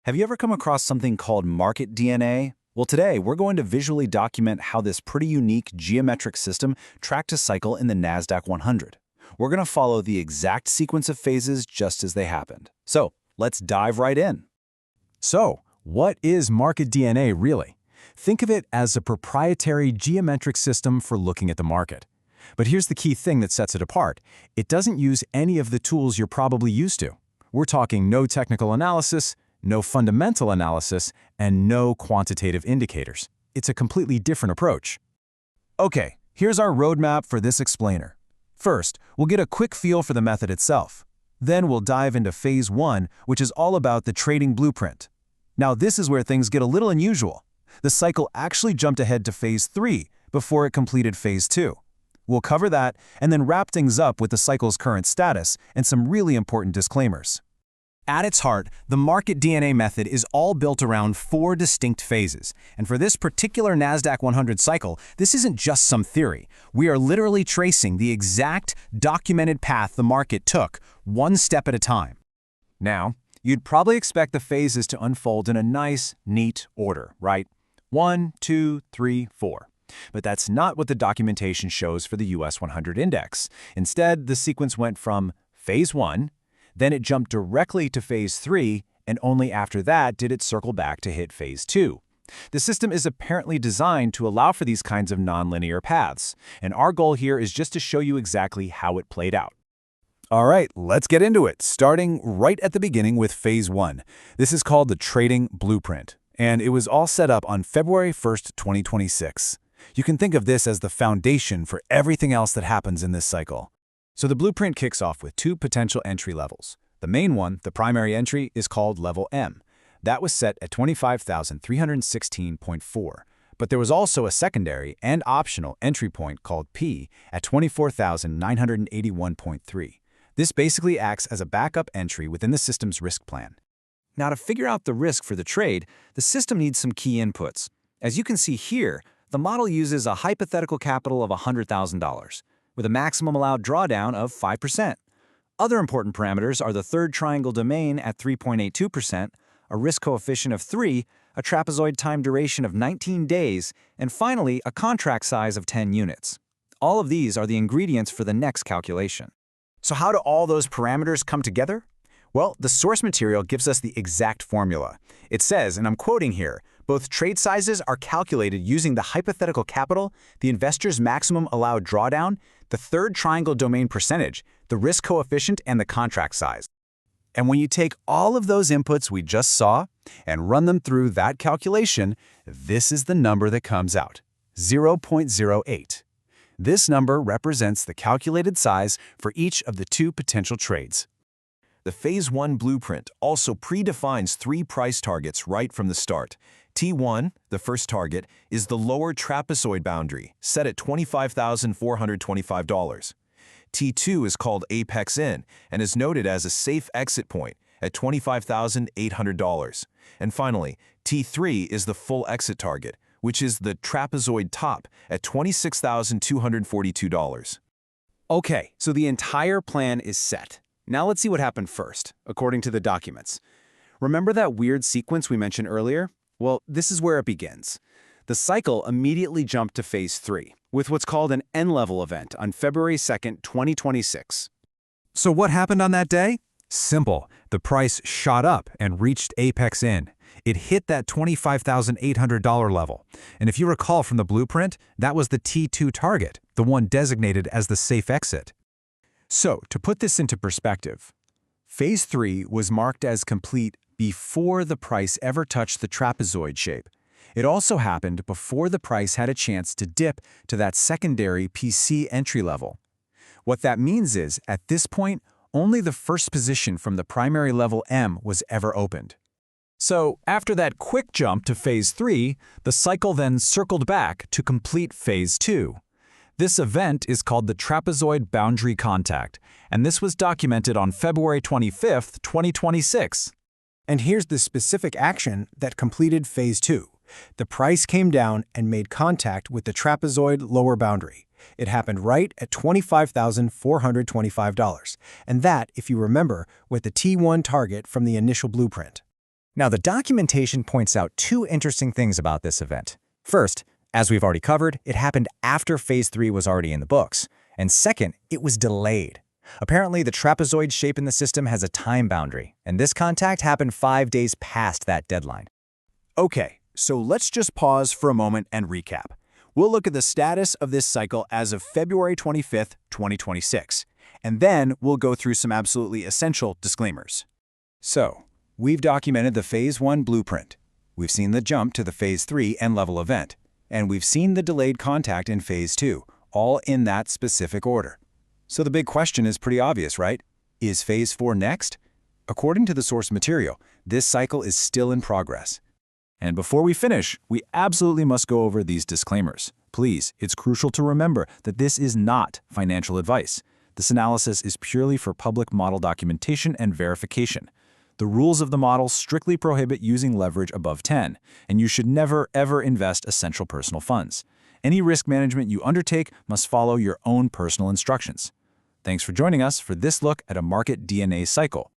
Have you ever come across something called market DNA? Well, today we're going to visually document how this pretty unique geometric system tracked a cycle in the Nasdaq 100. We're going to follow the exact sequence of phases just as they happened. So let's dive right in. So, what is market DNA really? Think of it as a proprietary geometric system for looking at the market. But here's the key thing that sets it apart. It doesn't use any of the tools you're probably used to. We're talking no technical analysis, no fundamental analysis, and no quantitative indicators. It's a completely different approach. Okay, here's our roadmap for this explainer. First, we'll get a quick feel for the method itself. Then we'll dive into Phase 1, which is all about the trading blueprint. Now this is where things get a little unusual. The cycle actually jumped ahead to Phase 3 before it completed Phase 2. We'll cover that and then wrap things up with the cycle's current status and some really important disclaimers. At its heart, the market DNA method is all built around 4 distinct phases. And for this particular Nasdaq 100 cycle, this isn't just some theory. We are literally tracing the exact documented path the market took, one step at a time. Now, you'd probably expect the phases to unfold in a nice, neat order, right? 1, 2, 3, 4. But that's not what the documentation shows for the US 100 index. Instead, the sequence went from Phase 1, then it jumped directly to Phase 3, and only after that did it circle back to hit Phase 2. The system is apparently designed to allow for these kinds of nonlinear paths, and our goal here is just to show you exactly how it played out. All right, let's get into it, starting right at the beginning with Phase 1. This is called the trading blueprint, and it was all set up on February 1st, 2026. You can think of this as the foundation for everything else that happens in this cycle. So the blueprint kicks off with 2 potential entry levels. The main one, the primary entry, is called level M. That was set at 25,316.4. But there was also a secondary and optional entry point called P at 24,981.3. This basically acts as a backup entry within the system's risk plan. Now, to figure out the risk for the trade, the system needs some key inputs. As you can see here, the model uses a hypothetical capital of $100,000. With a maximum allowed drawdown of 5%. Other important parameters are the third triangle domain at 3.82%, a risk coefficient of 3, a trapezoid time duration of 19 days, and finally, a contract size of 10 units. All of these are the ingredients for the next calculation. So how do all those parameters come together? Well, the source material gives us the exact formula. It says, and I'm quoting here, both trade sizes are calculated using the hypothetical capital, the investor's maximum allowed drawdown, the third triangle domain percentage, the risk coefficient, and the contract size. And when you take all of those inputs we just saw and run them through that calculation, this is the number that comes out, 0.08. This number represents the calculated size for each of the 2 potential trades. The Phase 1 blueprint also predefines 3 price targets right from the start. T1, the first target, is the lower trapezoid boundary, set at $25,425. T2 is called Apex In and is noted as a safe exit point at $25,800. And finally, T3 is the full exit target, which is the trapezoid top at $26,242. Okay, so the entire plan is set. Now let's see what happened first, according to the documents. Remember that weird sequence we mentioned earlier? Well, this is where it begins. The cycle immediately jumped to Phase 3, with what's called an N-level event on February 2nd, 2026. So what happened on that day? Simple. The price shot up and reached Apex In. It hit that $25,800 level. And if you recall from the blueprint, that was the T2 target, the one designated as the safe exit. So, to put this into perspective, Phase 3 was marked as complete before the price ever touched the trapezoid shape. It also happened before the price had a chance to dip to that secondary PC entry level. What that means is, at this point, only the first position from the primary level M was ever opened. So, after that quick jump to Phase 3, the cycle then circled back to complete Phase 2. This event is called the trapezoid boundary contact, and this was documented on February 25th, 2026. And here's the specific action that completed Phase 2. The price came down and made contact with the trapezoid lower boundary. It happened right at $25,425, and that, if you remember, with the T1 target from the initial blueprint. Now, the documentation points out two interesting things about this event. First, as we've already covered, it happened after Phase 3 was already in the books. And second, it was delayed. Apparently, the trapezoid shape in the system has a time boundary, and this contact happened 5 days past that deadline. Okay, so let's just pause for a moment and recap. We'll look at the status of this cycle as of February 25th, 2026, and then we'll go through some absolutely essential disclaimers. So, we've documented the Phase 1 blueprint. We've seen the jump to the Phase 3 end level event, and we've seen the delayed contact in Phase 2, all in that specific order. So the big question is pretty obvious, right? Is Phase 4 next? According to the source material, this cycle is still in progress. And before we finish, we absolutely must go over these disclaimers. Please, it's crucial to remember that this is not financial advice. This analysis is purely for public model documentation and verification. The rules of the model strictly prohibit using leverage above 10, and you should never, ever invest essential personal funds. Any risk management you undertake must follow your own personal instructions. Thanks for joining us for this look at a market DNA cycle.